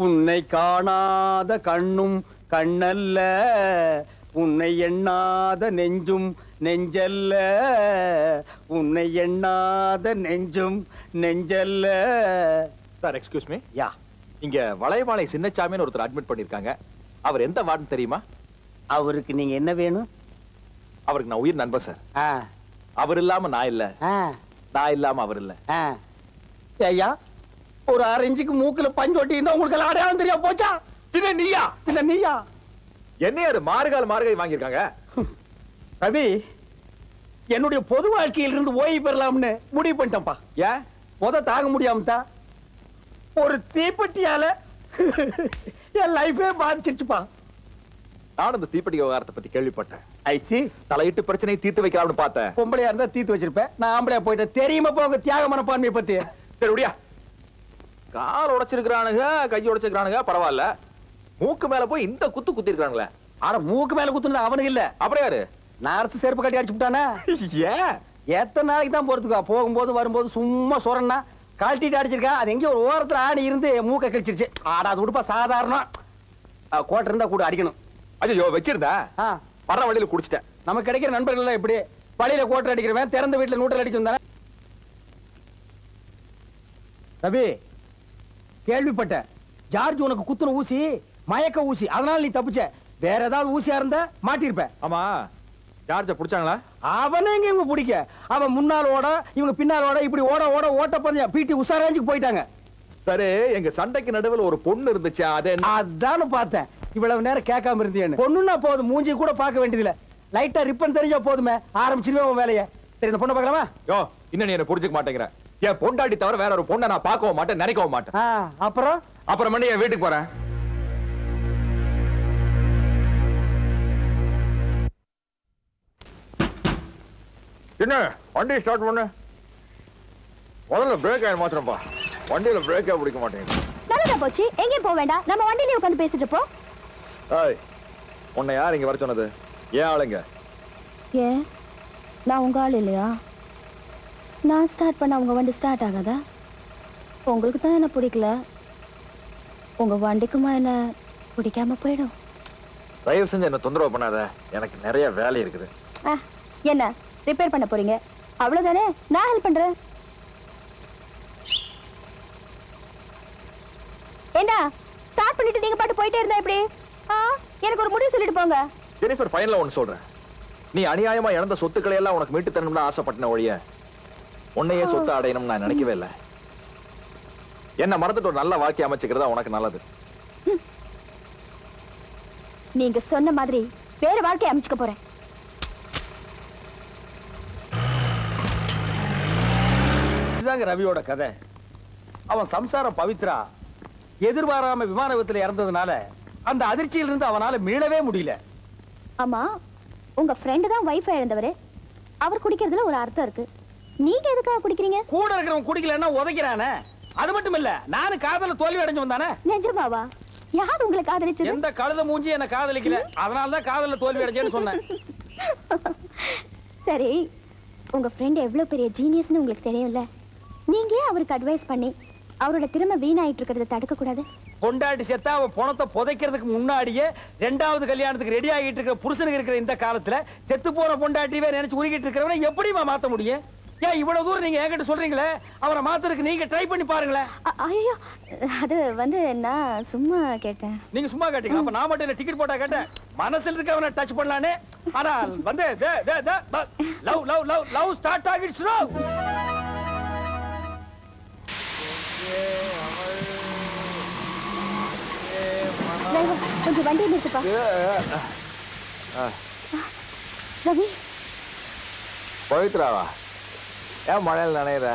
உன்னை காணாத கண்ணும் கண்ணல்ல, உன்னை எண்ணாத நெஞ்சும் நெஞ்சல்ல, உன்னை எண்ணாத நெஞ்சும் நெஞ்சல்ல. Sir excuse me. யா, இங்க வளையமாலை சின்னச்சாமின்னு ஒருத்தர் அட்மிட் பண்ணிருக்காங்க. அவர் எந்த வார்டுன்னு தெரியுமா? அவருக்கு நீங்க என்ன வேணும்? அவருக்கு நான் உயிர் நண்பன் சார். அவர் இல்லாம நான் இல்ல, நான் இல்லாம அவர் இல்ல. ஐயா, ஒரு 6 இன்ச்சுக்கு மூக்குல பஞ்சோட்டி இருந்தா உங்களுக்கு அடையாளம் தெரியா போச்சா? சின்ன நீயா? சின்ன நீயா? என்ன அது மாறுகால் மாறுகை வாங்கியிருக்காங்க? ரவி, என்னுடைய பொது வாழ்க்கையில இருந்து ஓய்வு பெறலாம்னு முடிவு பண்ணிட்டேன்ப்பா. ஏன்? தாங்க முடியாம ஒரு தீப்பெட்டியால என் லைஃபே பாதிச்சிருச்சுப்பா. நானும் இந்த தீப்பெட்டி விவகாரத்தை பத்தி கேள்விப்பட்டேன். ஐசி தலையிட்டு பிரச்சனையை தீர்த்து வைக்கலாம்னு பார்த்தேன். பொம்பளையா இருந்தா தீர்த்து வச்சிருப்பேன், நான் ஆம்பளையா போயிட்டேன். தெரியுமா போங்க தியாக மனப்பான்மையை பத்தி. சரி உடியா, கால் உடைச்சிருக்கிறானுங்க, கை உடைச்சிருக்கிறானுங்க, பரவாயில்ல. மூக்கு மேல போய் இந்த குத்து குத்தி இருக்கானுங்களே. ஆனா மூக்கு மேல குத்துனா அவனுக்கு இல்ல, அப்புறம் யாரு? நான் அரசு செருப்பு கட்டி அடிச்சு விட்டானே. ஏன்? எத்தனை நாளைக்கு தான் போறதுக்கா? போகும்போது வரும்போது சும்மா சொரன்னா கழட்டிட்டு அடிச்சிருக்கா. அது எங்கேயும் ஒரு ஓரத்துல ஆணி இருந்து மூக்க கழிச்சிருச்சு. ஆடா, அது உடுப்பா சாதாரணம். கோட்டை இருந்தா கூட அடிக்கணும். ஐயோ, வச்சிருந்தா வர வழியில குடிச்சிட்டேன். நமக்கு கிடைக்கிற நண்பர்கள் எல்லாம் இப்படி வழியில கோட்டை அடிக்கிறவன் திறந்த வீட்டுல நூற்றல் அடிக்கும் தானே. ரவி, கேள்விப்பட்டேன் ஜார்ஜ் உனக்கு குத்துன ஊசி மயக்க ஊசி, அதனால நீ தப்பிச்ச. வேற ஏதாவது ஊசியா இருந்தா மாட்டிருப்ப. ஆமா, ஜார்ஜ புடிச்சாங்களா? அவனே இவங்க பிடிக்க. அவன் முன்னால் ஓட, இவங்க பின்னால் ஓட, இப்படி ஓட ஓட ஓட்ட பந்தயம் பிடி உஷாராஞ்சுக்கு போயிட்டாங்க. சரி, எங்க சண்டைக்கு நடுவில் ஒரு பொண்ணு இருந்துச்சு, அது அதானு பார்த்தேன். இவ்வளவு நேரம் கேட்காம இருந்தேன்னு. பொண்ணுன்னா போதும், மூஞ்சி கூட பார்க்க வேண்டியதில்ல. லைட்டா ரிப்பன் தெரிஞ்சா போதுமே, ஆரம்பிச்சிருவேன் உன் வேலையை. சரி, இந்த பொண்ணை பார்க்கலாமா? யோ, இன்னும் நீ என்ன புரிஞ்சுக்க மாட்டேங்கிற. என் பொண்டாட்டி தவிர வேற ஒரு பொண்ணை நான் பார்க்கவும் மாட்டேன், நினைக்கவும் மாட்டேன். அப்புறம் மணி என் வீட்டுக்கு போறேன். என்ன வண்டி ஸ்டார்ட் பண்ணு. முதல்ல பிரேக் ஆயிட மாத்திரப்பா. வண்டியில பிரேக்கே பிடிக்க மாட்டேங்குது. நல்லதா போச்சு, எங்கேயும் போக வேண்டாம், நம்ம வண்டியிலே உட்காந்து பேசிட்டு இருப்போம். ஏய், உன்னை யார் இங்க வர சொன்னது? ஏன் ஆளுங்க? ஏன் நான் உங்க ஆள் இல்லையா? நான் ஸ்டார்ட் பண்ண உங்க வண்டி ஸ்டார்ட் ஆகாதா? உங்களுக்கு தான் என்ன பிடிக்கல, உங்க வண்டிக்குமா என்ன பிடிக்காம போயிடும். தயவு செஞ்சு என்ன தொந்தரவு பண்ணாத, எனக்கு நிறைய வேலை இருக்குது. என்ன ரிப்பேர் பண்ண போறீங்க? அவ்வளவுதானே, நான் ஹெல்ப் பண்றேன். என்ன ஸ்டார்ட் பண்ணிட்டு நீங்க பாட்டு போயிட்டே இருந்தா எப்படி? எனக்கு ஒரு முடிவு சொல்லிட்டு போங்க. ஜெனிஃபர், ஃபைனலா ஒன்னு சொல்றேன். நீ அநியாயமா இழந்த சொத்துக்களை எல்லாம் உனக்கு மீட்டு தரணும்னு ஆசைப்பட்டன ஒழிய உன்னையே சொத்து அடையணும்னு நான் நினைக்கவே இல்லை. என்ன மறந்துட்டு ஒரு நல்ல வாழ்க்கை அமைச்சுக்கிறதா உனக்கு நல்லது. நீங்க சொன்ன மாதிரி வேற வாழ்க்கை அமைச்சுக்க போறேன். இதுதாங்க ரவியோட கதை. அவன் சம்சாரம் பவித்ரா எதிர்பாராம விமான விபத்துல இறந்ததுனால அந்த அதிர்ச்சியில இருந்து அவனால மீளவே முடியல. ஆமா, உங்க ஃப்ரெண்ட் தான் வைஃப் இழந்தவரு. அவர் குடிக்கிறதுல ஒரு அர்த்தம் இருக்கு. நீங்க எதுக்காக குடிக்கிறீங்க? கூட இருக்கிறவன் குடிக்கலன்னா உதைக்கிறானே. அது மட்டும் இல்ல, நானு காதல தோல்வி அடைஞ்சு வந்தானே. நிஜமாவா? யார் உங்களை காதலிச்சது? எந்த கழுத மூஞ்சி என்ன காதலிக்கல, அதனால தான் காதல்ல தோல்வி அடைஞ்சேன்னு சொன்னேன். சரி, உங்க ஃப்ரெண்ட் எவ்வளவு பெரிய ஜீனியஸ்னு உங்களுக்கு தெரியும்ல. நீங்க அவருக்கு அட்வைஸ் பண்ணி அவரோட திறமை வீணாயிட்டு இருக்கிறத தடுக்க கூடாது? பொண்டாட்டி செத்தா அவ பணத்தை புதைக்கிறதுக்கு முன்னாடியே 2வது கல்யாணத்துக்கு ரெடி ஆகிட்டு இருக்கிற புருஷனுக்கு இருக்கிற இந்த காலத்துல செத்து போன பொண்டாட்டிவே நினைச்சு உருகிட்டு இருக்கிறவனை எப்படிமா மாத்த முடியும்? ஏன் இவ்வளவு தூரம் நீங்க என்கிட்ட சொல்றீங்களே, அவரை மாத்துறதுக்கு நீங்க ட்ரை பண்ணி பாருங்களேன். ஐயோ, அது நான் சும்மா கேட்டேன். நீங்க சும்மா கேட்டீங்க, அப்ப நான் மட்டும் டிக்கெட் போட்டா கேட்டேன். மனசுல இருக்க அவனை டச் பண்ணலானே. ஆனா வந்து love love love love start ஆகிடுச்சு. கொஞ்சம் வண்டி நிறுத்துப்பா. ரவி, பவித்ராவா? ஏன் மழையில் நனையிற?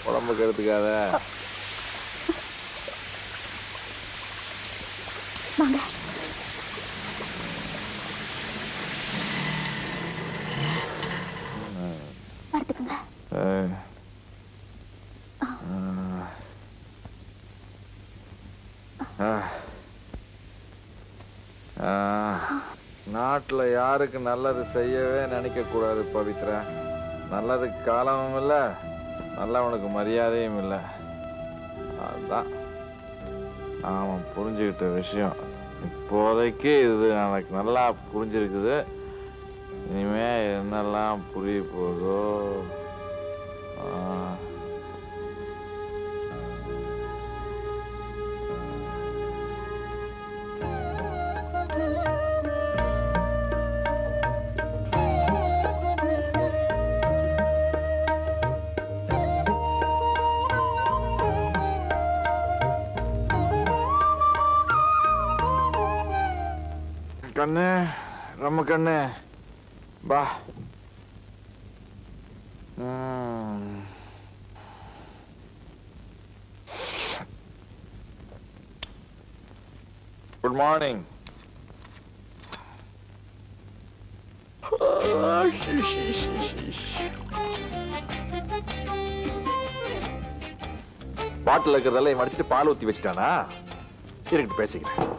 உடம்புக்கு எடுத்துக்காத. வாங்க. படுத்துக்குங்க. நாட்டுல யாருக்கு நல்லது செய்யவே நினைக்க கூடாது பவித்ரா. நல்லதுக்கு காலமும் இல்ல, நல்லவனுக்கு மரியாதையும் இல்ல. அதுதான் அவன் புரிஞ்சுக்கிட்ட விஷயம் இப்போதைக்கு இது எனக்கு நல்லா புரிஞ்சிருக்குது. இனிமே என்னெல்லாம் புரிய போதோ. கண்ணு நம்ம கண்ணு பா. Good morning. பாட்டில் இருக்கிறதெல்லாம் மடிச்சிட்டு பால் ஊத்தி வச்சுட்டானா? இருக்கட்டு பேசிக்கிறேன்.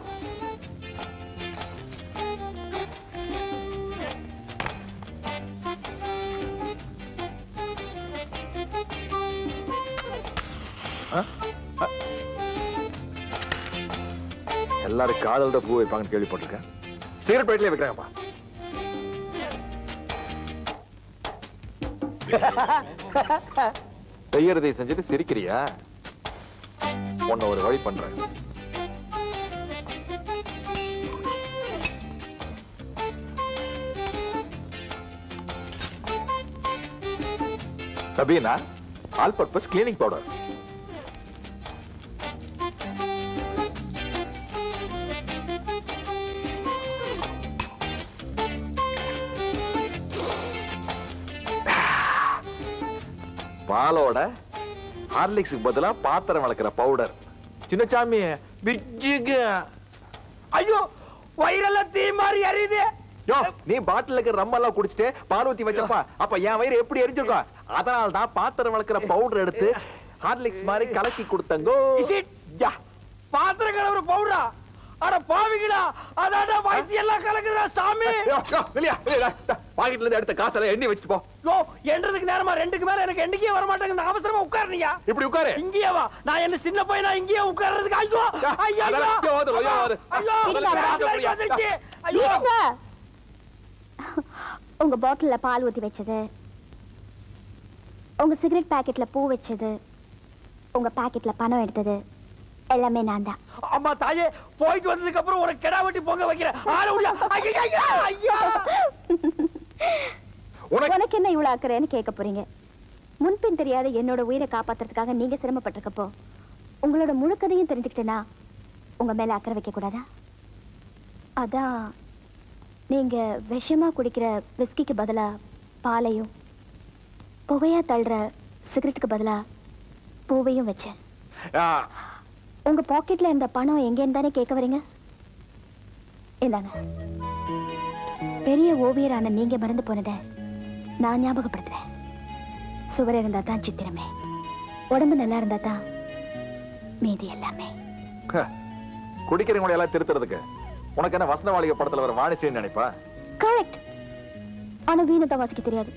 எல்லாரும் காதல்ட பூ வைப்பாங்கன்னு கேள்விப்பட்டிருக்கேன். சிகரெட் பேட்லயே வைக்கிறாங்கப்பா. செய்யறதை செஞ்சுட்டு சிரிக்கிறியா? உன்னை ஒரு வழி பண்றேன். Sabeena, all purpose cleaning powder. பாலோட ஹார்லிக்ஸுக்கு பதிலா பாத்திரம் வளர்க்கிற பவுடர். சின்னசாமி பிஜ்ஜுக்கு. ஐயோ, வயிறெல்லாம் தீ மாதிரி எரியுது. யோ, நீ பாட்டில் இருக்கிற ரம்மெல்லாம் குடிச்சிட்டு பால் ஊத்தி வச்சப்பா, அப்ப என் வயிறு எப்படி எரிஞ்சிருக்கும்? அதனால தான் பாத்திரம் வளர்க்கிற பவுடர் எடுத்து ஹார்லிக்ஸ் மாதிரி கலக்கி கொடுத்தங்கோ. பாத்திரம் கலவர பவுடரா? அட பாவிங்களா, அதாடா வைத்தியம் எல்லாம் கலக்குதுடா சாமி. வெளியா பாக்கெட்ல இருந்து எடுத்த காசெல்லாம் எண்ணி வச்சுட்டு போ. யோ, என்றதுக்கு நேரமா 2க்கு மேல எனக்கு எண்ணிக்கே வர மாட்டேங்குது. அவசரமா உட்காருங்க. இப்படி உட்காரு. இங்கேயே வா. நான் என்ன சின்ன பையனா இங்கேயே உட்கார்றதுக்கு? ஐயோ ஐயோ ஐயோ. உங்க பாட்டில்ல பால் ஊத்தி வச்சது, உங்க சிகரெட் பாக்கெட்ல பூ வச்சது, உங்க பாக்கெட்ல பணம் எடுத்தது எல்லாமே நான் தான். அம்மா தாயே, போயிட்டு வந்ததுக்கு அப்புறம் ஒரு கெடா வெட்டி பொங்க வைக்கிறேன். உனக்கு என்ன இவ்வளவு அக்கறைன்னு கேட்க போறீங்க? முன்பின் தெரியாத என்னோட உயிரை காப்பாத்துறதுக்காக நீங்க சிரமப்பட்டிருக்கப்போ உங்களோட முழு கதையும் தெரிஞ்சுக்கிட்டேன்னா உங்க மேல அக்கறை வைக்க கூடாதா? அதான் நீங்க விஷமா குடிக்கிற விஸ்கிக்கு பதிலா பாலையும், புகையா தள்ளுற சிகரெட்டுக்கு பதிலா பூவையும் வச்சேன். உங்க பாக்கெட்ல இருந்த பணம் எங்கேன்னு தானே கேட்க வரீங்க? இந்தாங்க. பெரிய ஓவியரான நீங்க மறந்து போனதை நான் ஞாபகப்படுத்துறேன். சுவர் இருந்தா தான் சித்திரமே, உடம்பு நல்லா இருந்தா தான் மீதி எல்லாமே. குடிக்கிறவங்களை எல்லாம் திருத்துறதுக்கு உனக்கு என்ன வசந்தமாளிகை படத்துல வர வாணிசேன்னு நினைப்பா? கரெக்ட். ஆனா வீணத்தை வாசிக்க தெரியாது.